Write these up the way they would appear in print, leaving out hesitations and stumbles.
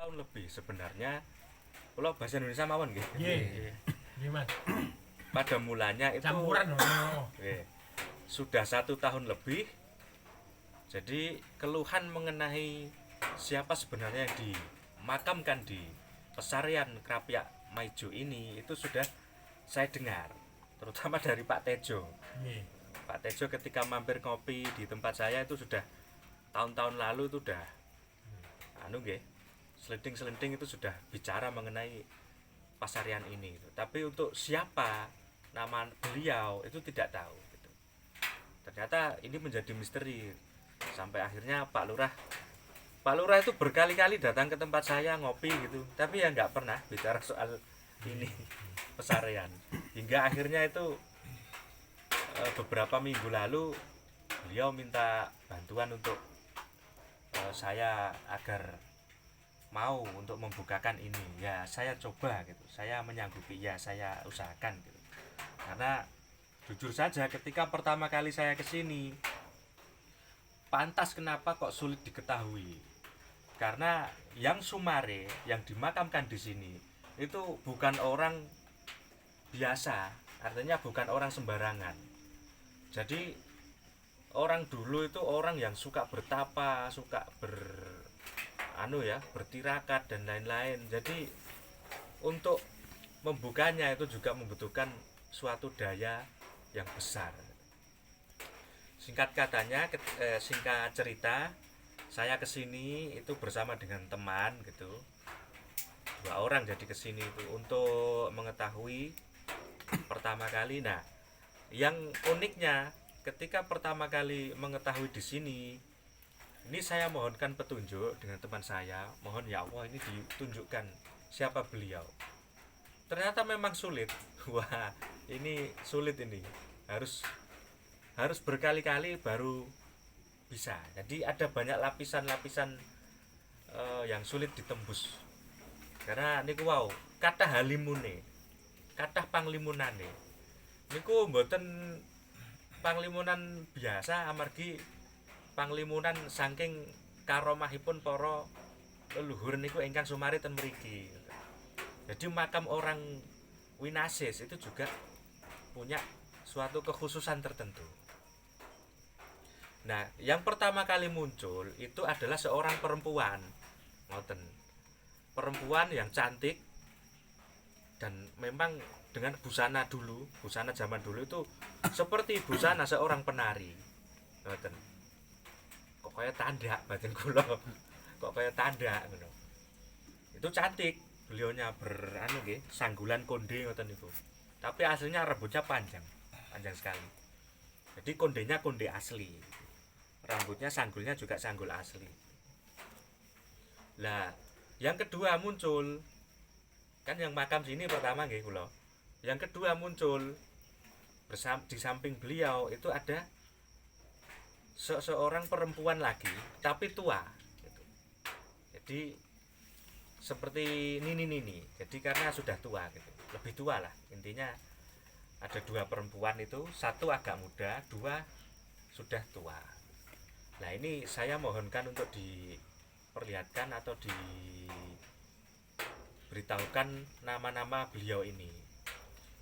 tahun lebih sebenarnya. Kalau bahasa Indonesia mawon nggih. Nggih. Nggih, Mas. Pada mulanya itu Campuran ono. nggih, sudah 1 tahun lebih. Jadi keluhan mengenai siapa sebenarnya yang dimakamkan di Pesarian Krapyak Maijo ini itu sudah saya dengar, terutama dari Pak Tejo. Nggih. Pak Tejo ketika mampir ngopi di tempat saya itu sudah tahun-tahun lalu itu udah nggih, selenting-selenting itu sudah bicara mengenai Pasarian ini gitu. Tapi untuk siapa nama beliau itu tidak tahu gitu. Ternyata ini menjadi misteri sampai akhirnya Pak Lurah itu berkali-kali datang ke tempat saya ngopi gitu, tapi ya nggak pernah bicara soal ini Pesarian. Hingga akhirnya itu beberapa minggu lalu beliau minta bantuan untuk saya agar mau untuk membukakan ini. Ya saya coba gitu, saya menyanggupi, ya saya usahakan gitu. Karena jujur saja ketika pertama kali saya kesini, pantas kenapa kok sulit diketahui. Karena yang Sumare yang dimakamkan di sini itu bukan orang biasa, artinya bukan orang sembarangan. Jadi orang dulu itu orang yang suka bertapa, suka bertirakat dan lain-lain. Jadi untuk membukanya itu juga membutuhkan suatu daya yang besar. Singkat cerita, saya kesini itu bersama dengan teman gitu, 2 orang jadi kesini itu untuk mengetahui pertama kali. Nah, yang uniknya ketika pertama kali mengetahui di sini, ini saya mohonkan petunjuk dengan teman saya, mohon ya Allah ini ditunjukkan siapa beliau. Ternyata memang sulit. Wah, ini sulit ini. Harus berkali-kali baru bisa. Jadi ada banyak lapisan-lapisan yang sulit ditembus. Karena niku wow, kathah halimune, kathah panglimunane. Niku mboten panglimunan biasa, amargi panglimunan saking karomahipun para leluhur niku ingkang sumari ten mriki. Jadi makam orang Winasis itu juga punya suatu kekhususan tertentu. Nah, yang pertama kali muncul itu adalah seorang perempuan, ngoten, perempuan yang cantik dan memang dengan busana zaman dulu itu seperti busana seorang penari, ngoten. Kok kayak tanda batin kula, kok kayak tanda, ngono. Itu cantik, beliaunya sanggulan konde ngoten niku. Tapi aslinya rambutnya panjang sekali. Jadi kondenya konde asli. Rambutnya sanggulnya juga sanggul asli. Lah, yang kedua muncul kan yang makam sini pertama nggih kula. Yang kedua muncul di samping beliau itu ada seorang perempuan lagi tapi tua gitu. Jadi seperti nini. Jadi karena sudah tua gitu. Lebih tua lah. Intinya ada 2 perempuan itu, 1 agak muda, 2 sudah tua. Nah, ini saya mohonkan untuk diperlihatkan atau diberitahukan nama-nama beliau ini.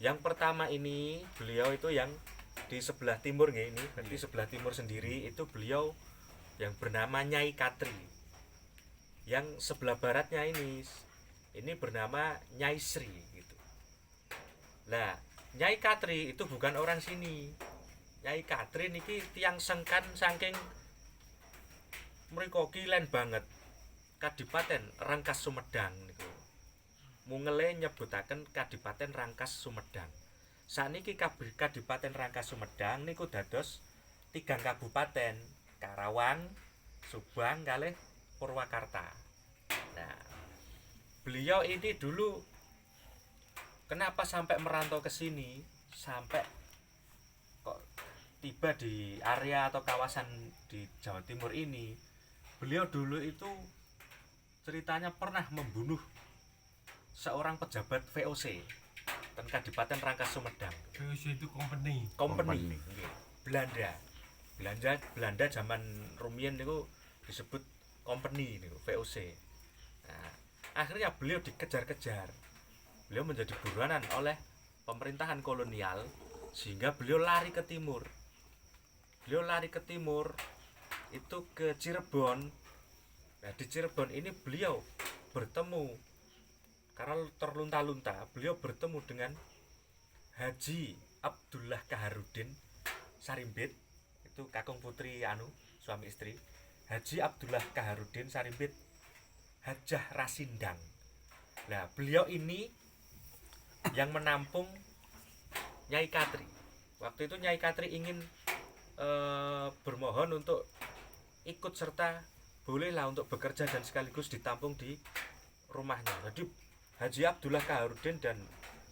Yang pertama ini beliau itu yang di sebelah timur nggih, ini di sebelah timur sendiri itu beliau yang bernama Nyai Katri. Yang sebelah baratnya ini bernama Nyai Sri gitu. Nah, Nyai Katri itu bukan orang sini. Nyai Katri niki tiang sengkan saking mriko kilen banget. Kadipaten Rangkas Sumedang niku. Mungele nyebutaken Kadipaten Rangkas Sumedang. Sakniki Kadipaten Rangkas Sumedang niku dados 3 kabupaten, Karawang, Subang kalih Purwakarta. Nah, beliau ini dulu kenapa sampai merantau ke sini, sampai kok tiba di area atau kawasan di Jawa Timur ini. Beliau dulu itu ceritanya pernah membunuh seorang pejabat VOC dan Kadipaten Rangkas Sumedang. VOC itu company. Belanda zaman rumiyin niku disebut company niku VOC. Nah, akhirnya beliau dikejar-kejar. Beliau menjadi buronan oleh pemerintahan kolonial sehingga beliau lari ke timur. Beliau lari ke timur itu ke Cirebon. Nah, di Cirebon ini beliau bertemu, karena terlunta-lunta, beliau bertemu dengan Haji Abdullah Kaharudin Sarimbit, itu kakung putri suami istri. Haji Abdullah Kaharudin Sarimbit Hajah Rasindang. Nah, beliau ini yang menampung Nyai Katri. Waktu itu Nyai Katri ingin bermohon untuk ikut serta, bolehlah untuk bekerja dan sekaligus ditampung di rumahnya. Jadi Haji Abdullah Kaharudin dan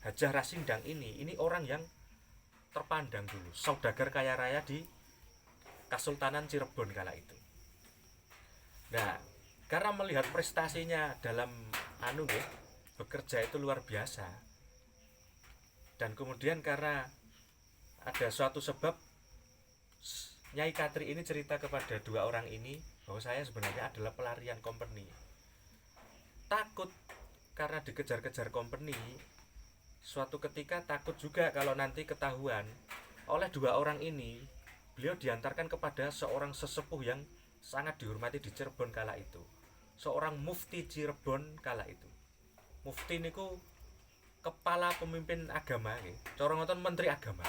Hajah Rasindang ini orang yang terpandang dulu, saudagar kaya raya di Kesultanan Cirebon kala itu. Nah, karena melihat prestasinya dalam bekerja itu luar biasa, dan kemudian karena ada suatu sebab, Nyai Katri ini cerita kepada dua orang ini bahwa saya sebenarnya adalah pelarian company. Takut karena dikejar-kejar company, suatu ketika takut juga kalau nanti ketahuan oleh dua orang ini, beliau diantarkan kepada seorang sesepuh yang sangat dihormati di Cirebon kala itu, seorang mufti Cirebon kala itu. Mufti niku kepala pemimpin agama, cara ngoten menteri agama.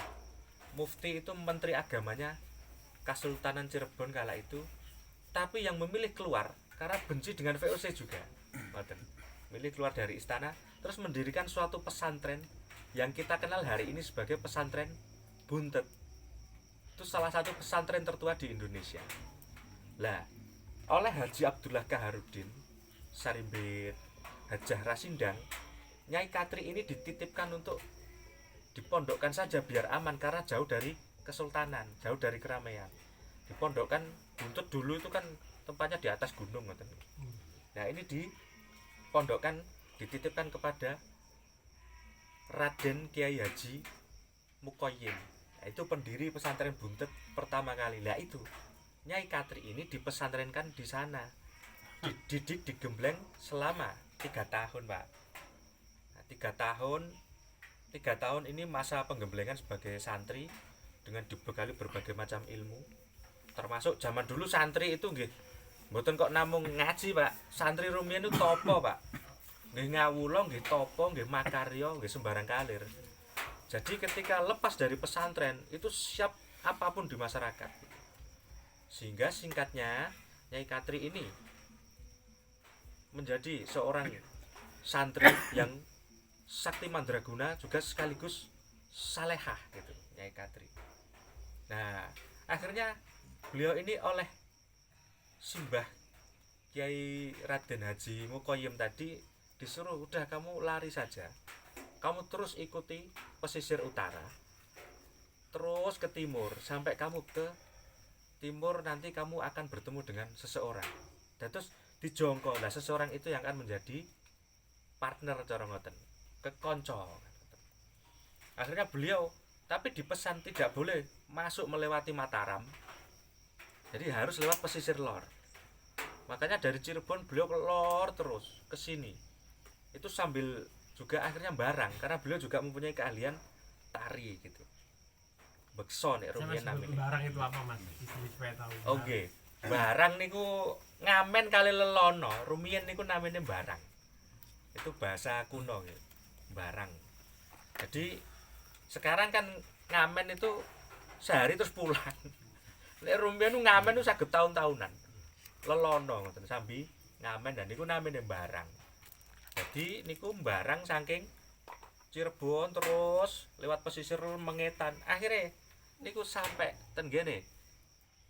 Mufti itu menteri agamanya Kesultanan Cirebon kala itu, tapi yang memilih keluar karena benci dengan VOC juga. Milih keluar dari istana, terus mendirikan suatu pesantren yang kita kenal hari ini sebagai pesantren Buntet. Itu salah satu pesantren tertua di Indonesia. Lah, oleh Haji Abdullah Kaharudin Sarimbit Hajah Rasindang, Nyai Katri ini dititipkan untuk dipondokkan saja biar aman, karena jauh dari kesultanan, jauh dari keramaian. Dipondokkan Buntet dulu itu kan tempatnya di atas gunung. Nah, ini dipondokkan, dititipkan kepada Raden Kiai Haji Mukoyim. Nah, itu pendiri pesantren Buntet pertama kali. Lah itu Nyai Katri ini dipesantrenkan di sana, dididik di Gembleng selama 3 tahun, Pak. Nah, 3 tahun ini masa penggemblengan sebagai santri dengan dibekali berbagai macam ilmu, termasuk zaman dulu santri itu nggih mboten kok namung ngaji, Pak. Santri rumiyin itu topo, Pak. Nggih ngawula, nggih topo, nggih makarya, nggih sembarang kalir. Jadi ketika lepas dari pesantren itu siap apapun di masyarakat. Sehingga singkatnya Nyai Katri ini menjadi seorang santri yang sakti mandraguna juga sekaligus salehah gitu, Nyai Katri. Nah, akhirnya beliau ini oleh Simbah Kiai Raden Haji Mukoyim tadi disuruh, udah kamu lari saja, kamu terus ikuti pesisir utara, terus ke timur, sampai kamu ke timur nanti kamu akan bertemu dengan seseorang, dan terus dijongkok. Nah, seseorang itu yang akan menjadi partner cara ngoten, kekonco. Akhirnya beliau tapi dipesan tidak boleh masuk melewati Mataram, jadi harus lewat pesisir lor. Makanya dari Cirebon beliau ke lor terus ke sini, itu sambil juga akhirnya barang, karena beliau juga mempunyai keahlian tari gitu. Bekso nek rumiyin namanya. Barang itu apa, Mas? Supaya tahu. Oke. Barang niku ngamen kali lelono, rumiyin niku namanya barang. Itu bahasa kuno gitu. Barang. Jadi sekarang kan ngamen itu sehari terus pulang. Nek rumiyin nu ngamen itu saged tahun-tahunan. Lelono ngoten sambi ngamen, dan niku namanya barang. Jadi niku barang saking Cirebon terus lewat pesisir Mengetan, akhirnya niku sampai ten gene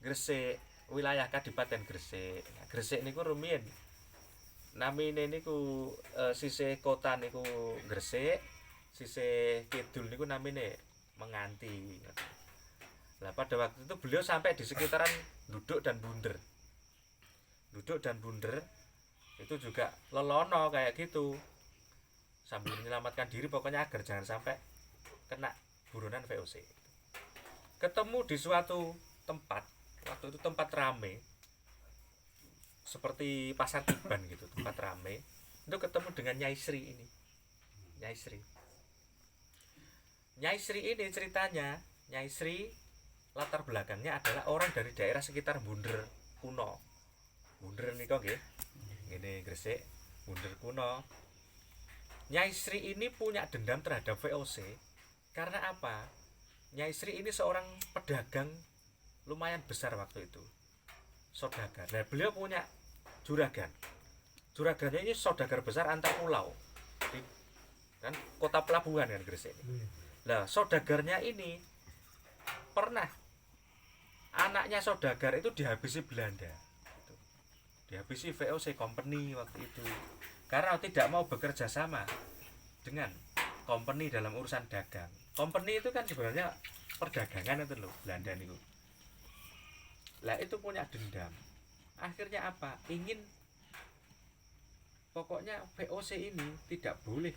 Gresik, wilayah Kadipaten Gresik. Nah, Gresik niku rumiyin namine niku sisih kota niku Gresik, sisih kidul niku namine Menganti. Lah pada waktu itu beliau sampai di sekitaran Duduk dan Bunder. Duduk dan Bunder itu juga lelono kayak gitu, sambil menyelamatkan diri pokoknya agar jangan sampai kena buronan VOC. Ketemu di suatu tempat, waktu itu tempat rame seperti pasar Tiban gitu, tempat rame. itu ketemu dengan Nyai Sri ini. Nyai Sri. Nyai Sri ini ceritanya, Nyai Sri latar belakangnya adalah orang dari daerah sekitar Bunder kuno. Bunder nika nggih. Ngene Gresik, Bunder kuno. Nyai Sri ini punya dendam terhadap VOC karena apa? Nyai Sri ini seorang pedagang lumayan besar waktu itu. Saudagar. Nah, beliau punya juragan. Juragannya ini saudagar besar antar pulau. Kan kota pelabuhan kan Gresik ini. Lah, saudagarnya ini pernah anaknya saudagar itu dihabisi Belanda. Dihabisi VOC company waktu itu. Karena tidak mau bekerja sama dengan company dalam urusan dagang. Company itu kan sebenarnya perdagangan itu loh, Belanda niku. Lah itu punya dendam. Akhirnya apa? Ingin pokoknya VOC ini tidak boleh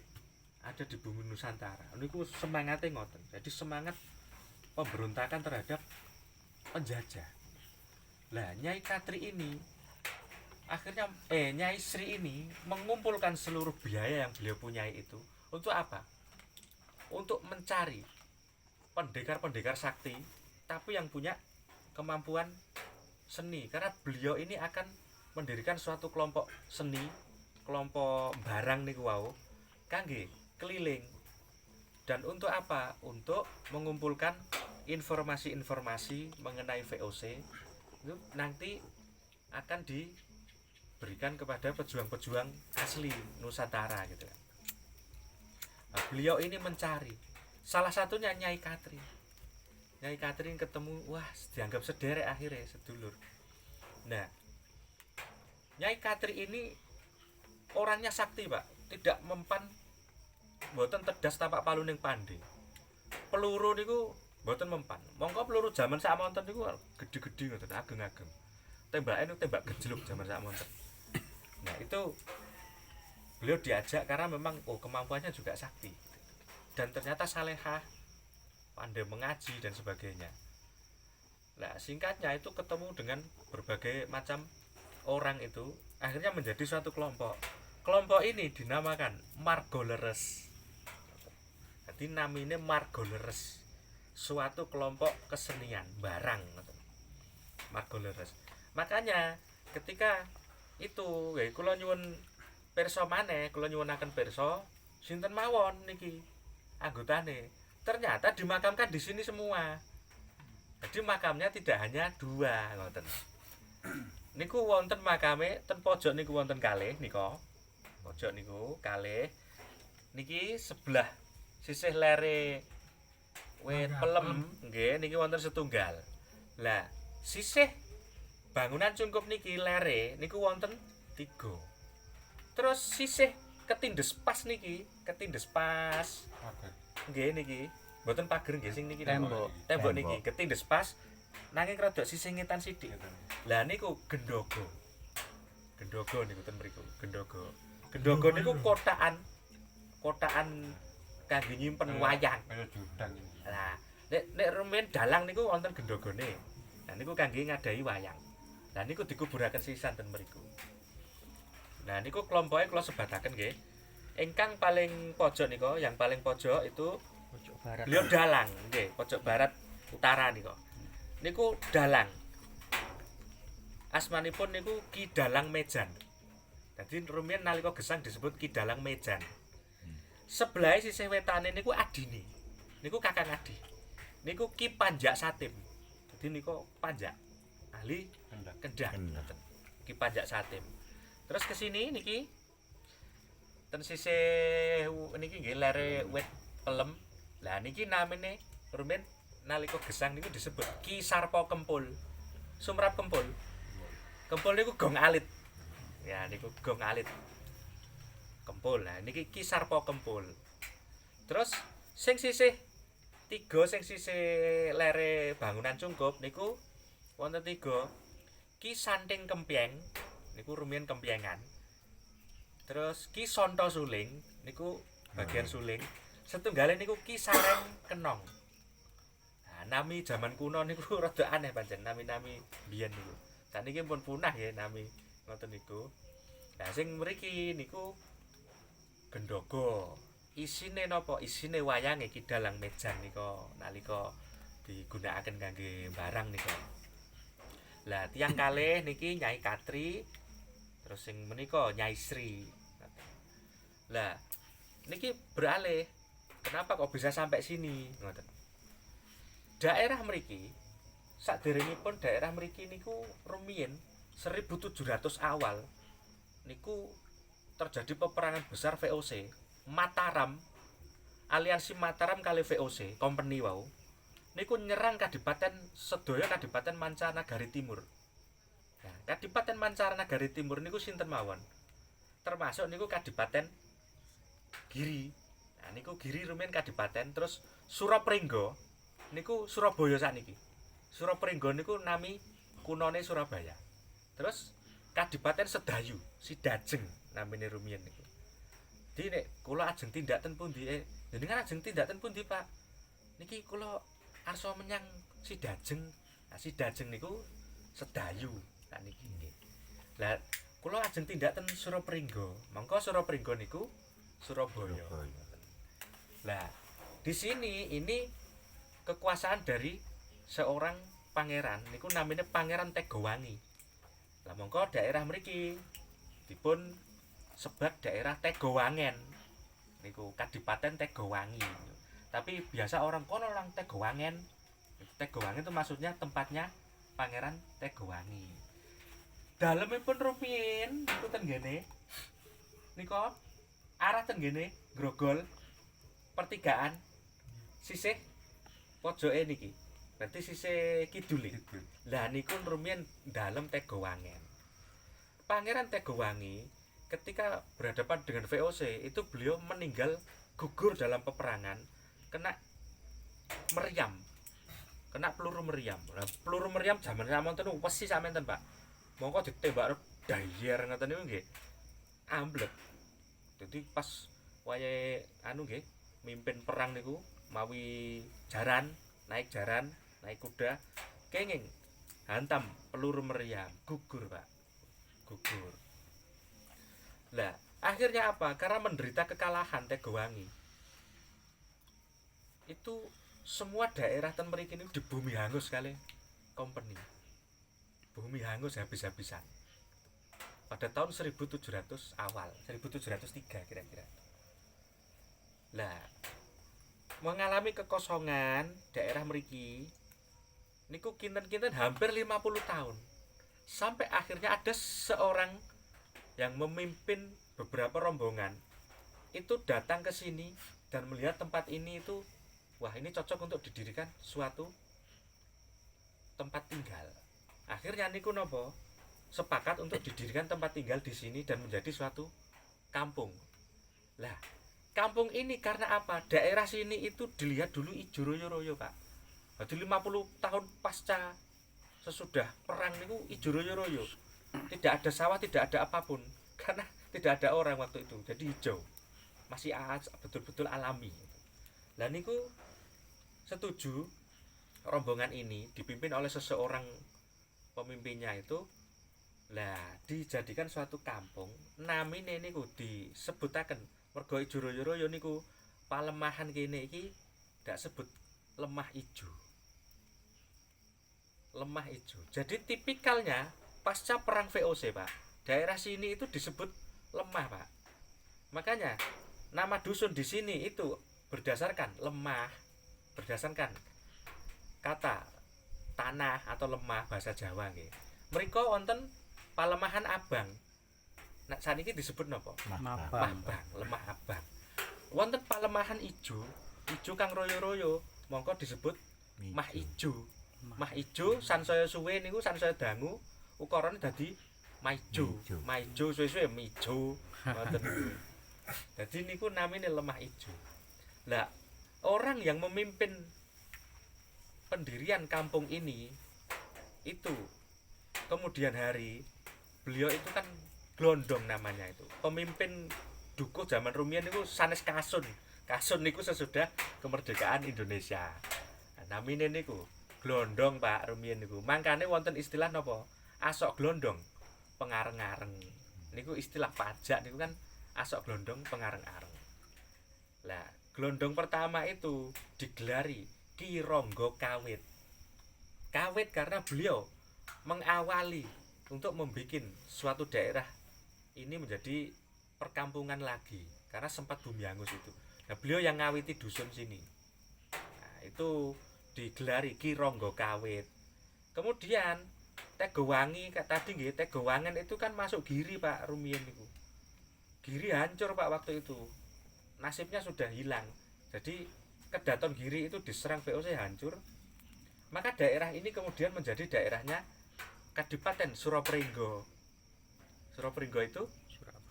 ada di bumi Nusantara. Niku semangatnya ngoten. Jadi semangat pemberontakan terhadap penjajah. Lah Nyai Katri ini akhirnya Nyai Sri ini mengumpulkan seluruh biaya yang beliau punyai itu untuk apa? Untuk mencari pendekar-pendekar sakti tapi yang punya kemampuan seni, karena beliau ini akan mendirikan suatu kelompok seni, kelompok barang niku wau kangge keliling. Dan untuk apa? Untuk mengumpulkan informasi-informasi mengenai VOC itu nanti akan diberikan kepada pejuang-pejuang asli Nusantara gitu. Nah, beliau ini mencari, salah satunya Nyai Katri. Nyai Katri ketemu, wah dianggap sederek akhirnya sedulur. Nah, Nyai Katri ini orangnya sakti Pak, tidak mempan, mboten tedas tapak palu ning pande. Peluru niku mboten mempan. Mongko peluru zaman sakmonten niku gede-gede ngoten, ageng-ageng. Tembaknya itu tembak gejluk zaman sakmonten. Nah, itu beliau diajak karena memang kemampuannya juga sakti. Dan ternyata salehah, pandai mengaji dan sebagainya. Nah, singkatnya itu ketemu dengan berbagai macam orang itu, akhirnya menjadi suatu kelompok. Kelompok ini dinamakan Margoleres. Jadi namanya Margoleres, suatu kelompok kesenian barang. Margoleres. Makanya ketika itu, kula nyuwun pirsa maneh, kula nyuwunaken pirsa sinten mawon niki anggotane. Ternyata dimakamkan di sini semua. Jadi makamnya tidak hanya 2 ngoten. Niku wonten makame ten pojok niku wonten kalih nika. Pojok niku kalih. Niki sebelah sisih lere wit pelem nggih niki wonten setunggal. Lah, sisih bangunan cungkup niki lere niku wonten 3. Terus sisih ketindes pas niki, ketindes pas. Nggih niki, mboten pager nggih sing niki tembok. Tembok niki ketindes pas nanging rada sisih ngetan sithik. Lah niku gendhoga. Gendhoga niku ten mriku, gendhoga. Gendhoga niku kotakan kangge nyimpen wayang. Lah, nek rumen dalang niku wonten gendhogane. Lah niku kangge ngadhahi wayang. Lah niku dikuburaken sisan ten mriku. Nah niku kelompoke kula sebataken nggih. Ingkang paling pojok nika, yang paling pojok itu pojok barat. Beliau dalang, nggih, pojok barat utara nika. Niku dalang. Asmanipun niku Ki Dalang Mejan. Dadi rumiyin nalika gesang disebut Ki Dalang Mejan. Sebelah sisih wetane niku adine. Niku kakang adi. Niku Ki Panjak Satim. Dadi niku Panjak. Ahli kendhang ngoten. Ki Panjak Satim. Terus kesini niki ten sisih niki nggih lere wit pelem. Lah niki namine rumen nalika gesang niku disebut Ki Sarpa Kempul. Sumrap Kempul. Kempul niku gong alit. Ya niku gong alit. Kempul. Lah niki Ki Sarpa Kempul. Terus sing sisih 3 sing sisih lere bangunan cungkup niku wonten 3 Ki Santing Kempyeng niku rumiyin kempyengan. Terus Ki Sonto Suling niku bagian suling. Setunggale niku Ki Sareng Kenong. Nah, nami zaman kuno niku rada aneh pancen nami-nami biyen niku. Sakniki pun punah ya nami ngoten niku. Nah, sing mriki niku Gendhoga. Isine napa? Isine wayange Ki Dalang Mejan nika nalika digunakaken kangge barang nika. Lah tiyang kalih niki Nyai Katri terus sing menika Nyai Sri. Lah niki beralih. Kenapa kok bisa sampai sini? Ngoten. Daerah mriki saderengipun daerah mriki niku rumiyin 1700 awal niku terjadi peperangan besar VOC Mataram, aliansi Mataram kali VOC company wau niku nyerang kadipaten sedaya kadipaten Mancanagari Timur. Nah, kadipaten Mancanagari Timur niku sinten mawon? Termasuk niku kadipaten Giri. Nah, niku Giri rumiyin kadipaten, terus Surapringga niku Surabaya sakniki. Surapringga niku nami kunone Surabaya. Terus kadipaten Sedayu, Sidajeng namine rumiyin niku. Di nek kula ajeng tindak ten pundi jenengan ajeng tindak ten pundi Pak? Niki kula arsa menyang Sidajeng. Nah, Sidajeng niku Sedayu tak niki nggih. Lah kula ajeng tindak ten Surapringga. Mangka Surapringga niku Surabaya. Lah di sini ini kekuasaan dari seorang pangeran niku namanya Pangeran Tegowangi. Lah mangka daerah mriki dipun sebat daerah Tegowangen niku Kadipaten Tegowangi. Tapi biasa orang kono orang Tegowangen. Tegowangen itu maksudnya tempatnya Pangeran Tegowangi. Dalemipun rumiyin niku ten ngene. Nika arah ten ngene Grogol pertigaan sisih pojoke niki. Berarti sisih kidul iki. Lah niku rumiyin dalem Tegowangen. Pangeran Tegowangi ketika berhadapan dengan VOC itu beliau meninggal gugur dalam peperangan kena meriam. Kena peluru meriam. Nah, peluru meriam zaman samonten wesi samenten, Pak. Mongko ditembak dayer ngoten niku nggih. Amblek. Jadi pas wayahe anu nggih mimpin perang niku mawi jaran, naik kuda, kenging hantam peluru meriam, gugur Pak, gugur. Lah akhirnya apa? Karena menderita kekalahan Tegowangi, itu semua daerah ten mriki niku dibumi hangus kali company, bumi hangus habis-habisan. Pada tahun 1700 awal, 1703 kira-kira. Lah mengalami kekosongan daerah mriki niku kinten-kinten hampir 50 tahun. Sampai akhirnya ada seorang yang memimpin beberapa rombongan itu datang ke sini dan melihat tempat ini itu wah ini cocok untuk didirikan suatu tempat tinggal. Akhirnya niku nopo sepakat untuk didirikan tempat tinggal di sini dan menjadi suatu kampung. Lah kampung ini karena apa? Daerah sini itu dilihat dulu ijo royo-royo Pak. Berarti 50 tahun pasca sesudah perang niku ijo royo-royo. Tidak ada sawah, tidak ada apapun. Karena tidak ada orang waktu itu. Jadi hijau. Masih betul-betul alami. Lah niku setuju rombongan ini dipimpin oleh seseorang pemimpinnya itu. Lah dijadikan suatu kampung. Namine niku disebutaken mergo ijo royo-royo niku palemahan kene iki ndak sebut lemah ijo. Lemah ijo. Jadi tipikalnya pasca perang VOC, Pak. Daerah sini itu disebut lemah, Pak. Makanya nama dusun di sini itu berdasarkan lemah, berdasarkan kata tanah atau lemah bahasa Jawa nggih. Mriko wonten Palemahan Abang. Nah, saniki disebut napa? Mabang, lemah abang. Wonten palemahan ijo, ijo kang royo-royo, mongko disebut mah ijo. Mah ijo sansaya suwe niku sansaya dangu, ukurane dadi maijo. Maijo suwe-suwe mijo. Ngoten niku. Dadi niku namine lemah ijo. Lah, orang yang memimpin pendirian kampung ini itu kemudian hari beliau itu kan Glondong namanya itu. Pemimpin dukuh zaman rumiyin niku sanes Kasun. Kasun niku sesudah kemerdekaan Indonesia. Nah, namine niku Glondong Pak rumiyin niku. Mangkane wonten istilah napa? Asok glondong, pengareng-areng. Niku istilah pajak niku kan Asok Glondong pengareng-areng. Lah, glondong pertama itu digelari Ki Ronggo Kawit. Kawit karena beliau mengawali untuk membuat suatu daerah ini menjadi perkampungan lagi karena sempat bumi hangus itu. Nah, beliau yang ngawiti dusun sini. Nah, itu digelari Ki Ronggo Kawit. Kemudian Tegowangi tadi nggih, Tegowangen itu kan masuk Giri Pak rumiyin niku. Giri hancur Pak waktu itu. Nasibnya sudah hilang. Jadi Kedaton Giri itu diserang VOC hancur. Maka daerah ini kemudian menjadi daerahnya Kadipaten Suropringgo. Suropringgo itu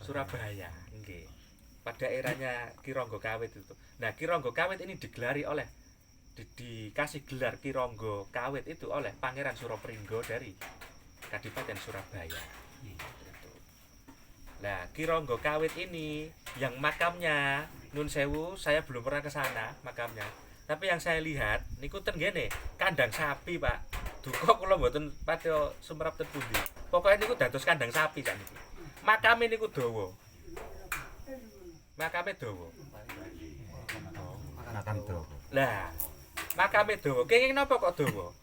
Surabaya, nggih. Pada eranya Ki Ronggo Kawit itu. Nah, Ki Ronggo Kawit ini digelari oleh dikasih gelar Ki Ronggo Kawit itu oleh Pangeran Suropringgo dari Kadipaten Surabaya. Nah, Ki Ronggo Kawit ini yang makamnya Nun Sewu, saya belum pernah ke sana makamnya. Tapi yang saya lihat niku ten ngene, kandang sapi, Pak. Duka kula mboten pati sumerep ten pundi. Pokoke niku dados kandang sapi sak niki. Makame niku dawa. Makame dawa. Makam dawa. Lah, makame dawa. Kenging napa kok dawa?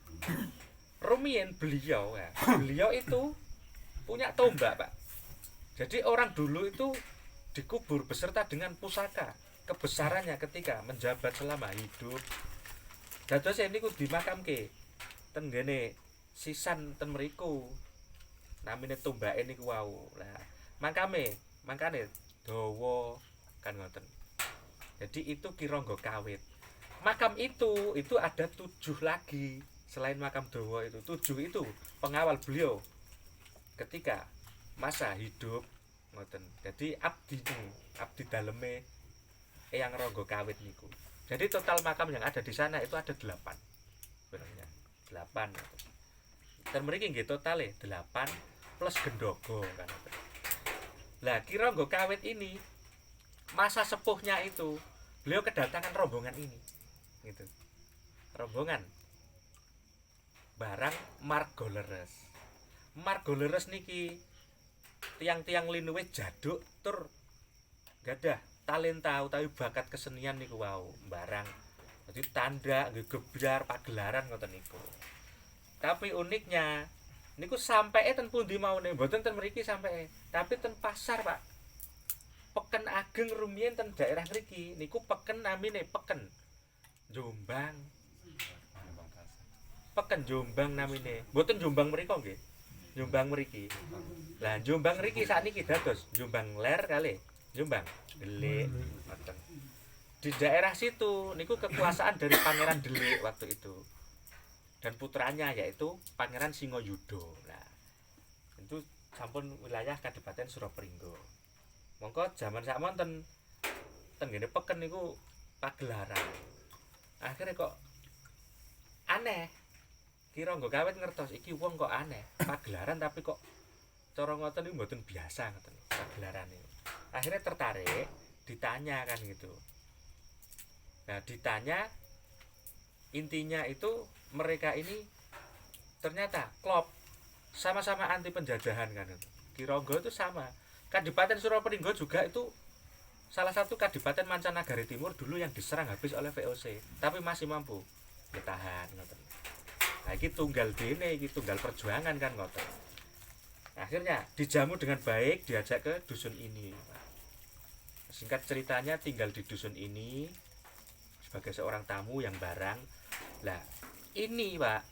Rumiyin beliau ya. Beliau itu punya tombak, Pak. Jadi orang dulu itu dikubur beserta dengan pusaka kebesarannya ketika menjabat selama hidup. Dados niku dimakamke ten ngene sisan ten mriku. Namine tombake niku wau. Lah, makane dawa kan ngoten. Jadi itu Ki Ronggo Kawit. Makam itu ada 7 lagi selain makam dawa itu. 7 itu pengawal beliau ketika masa hidup ngoten. Jadi abdi daleme Eyang Ronggo Kawit niku. Jadi total makam yang ada di sana itu ada 8. Sebenarnya 8 gitu. Dan mriki nggih totale 8 plus Gendogo kan. Lah Ki Ronggo Kawit ini masa sepuhnya itu beliau kedatangan rombongan ini. Gitu. Rombongan barang Margoleres. Margoleres niki tiang-tiang linuwe jaduk tur gadah talenta utawi bakat kesenian niku wau barang. Jadi tanda nggih gebyar pagelaran ngoten niku. Tapi uniknya niku sampai ten pundi maune mboten ten mriki sampai, tapi ten pasar, Pak. Peken ageng rumiyin ten daerah mriki niku peken namine peken Jombang. Peken Jombang namine. Mboten Jombang mriko nggih. Jombang mriki. Lah Jombang mriki sakniki dados Jombang Ler kali Jombang Delik ngoten. Di daerah situ niku kekuasaan dari Pangeran Delik waktu itu. Dan putranya yaitu Pangeran Singoyuda. Nah, itu sampun wilayah Kadipaten Suropringgo. Mongko jaman sakmonten ten ngene peken niku pagelaran. Akhirnya kok aneh. Ki Ronggo Kawit ngertos iki wong kok aneh, pagelaran tapi kok cara ngoten niku mboten biasa ngoten pagelaran niku. Akhirnya tertarik, ditanya kan gitu. Nah, ditanya intinya itu mereka ini ternyata klop sama-sama anti penjajahan kan itu. Ki Ronggo itu sama. Kadipaten Suropringgo juga itu salah satu kadipaten mancanagari timur dulu yang diserang habis oleh VOC, tapi masih mampu bertahan ngoten. Nah, iki tunggal dene, iki tunggal perjuangan kan ngoten. Akhirnya dijamu dengan baik, diajak ke dusun ini. Singkat ceritanya tinggal di dusun ini sebagai seorang tamu yang barang. Lah, ini Pak,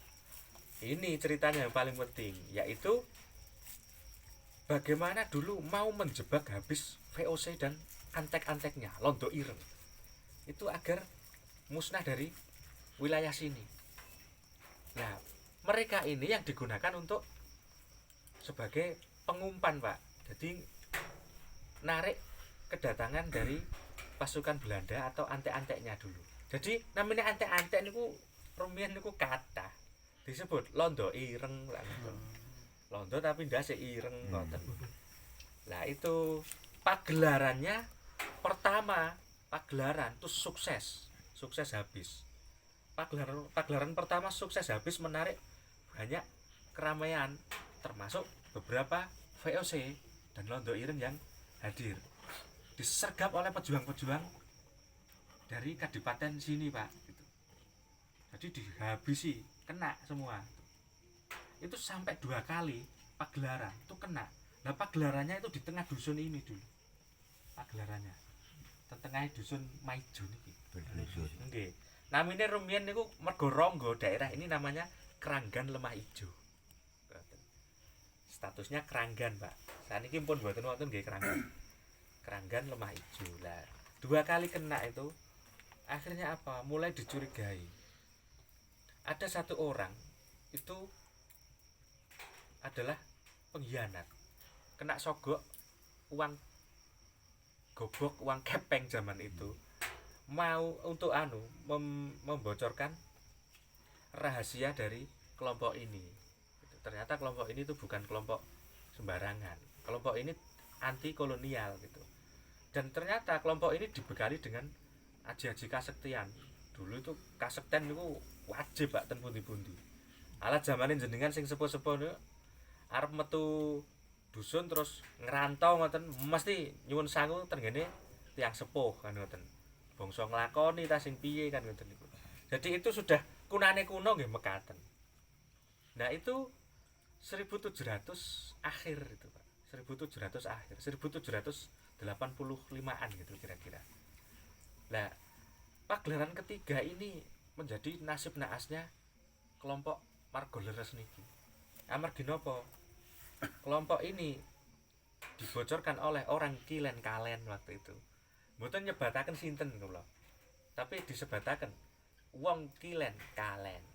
ini ceritanya yang paling penting, yaitu bagaimana dulu mau menjebak habis VOC dan antek-anteknya, Londo Ireng. Itu agar musnah dari wilayah sini. Nah, mereka ini yang digunakan untuk sebagai pengumpan, Pak. Jadi narik kedatangan dari pasukan Belanda atau antek-anteknya dulu. Jadi namanya antek-antek niku rumiyin niku kata disebut Londo Ireng lah ngoten. Londo tapi ndase ireng ngoten. Lah itu pagelarannya pertama, pagelaran itu sukses habis. Pagelaran pertama sukses habis, menarik banyak keramaian termasuk beberapa VOC dan Londo Ireng yang hadir. disergap oleh pejuang-pejuang dari kadipaten sini Pak gitu. Jadi dihabisi, kena semua. Itu sampai 2 kali pagelaran itu kena. Nah pagelarannya itu di tengah dusun ini dulu. Pagelarannya tengah dusun Maijo niki. Nggih. Namine rumiyin niku mergo ronggo daerah ini namanya Keranggan Lemah Ijo. Statusnya Keranggan, Pak. Saniki pun mboten wonten nggih Keranggan. Keranggan Lemah Ijo. Lah, 2 kali kena itu akhirnya apa? Mulai dicurigai. Ada 1 orang itu adalah pengkhianat. Kena sogok uang gobok, uang kepeng zaman itu. Mau untuk membocorkan rahasia dari kelompok ini. Ternyata kelompok ini tuh bukan kelompok sembarangan. Kelompok ini anti kolonial gitu. Dan ternyata kelompok ini dibekali dengan aji-aji kasektian. Dulu itu kasekten itu wajib Pak ten pundi-pundi. Alat zamanin jenengan sing sepuh-sepuh niku arep metu dusun terus ngerantau ngoten mesti nyuwun sangu tengene tiang sepuh kan ngoten. Bangsa nglakoni ta sing piye kan ngoten niku. Jadi itu sudah kunane kuno nggih mekaten. Nah itu 1700 akhir itu Pak. 1700 akhir, 1785-an gitu kira-kira. Nah, pagelaran ketiga ini menjadi nasib naasnya kelompok Margoleres niki. Amargi napa? Kelompok ini dibocorkan oleh orang Kilen Kalen waktu itu. Mboten nyebataken sinten kula. Tapi disebataken wong Kilen Kalen.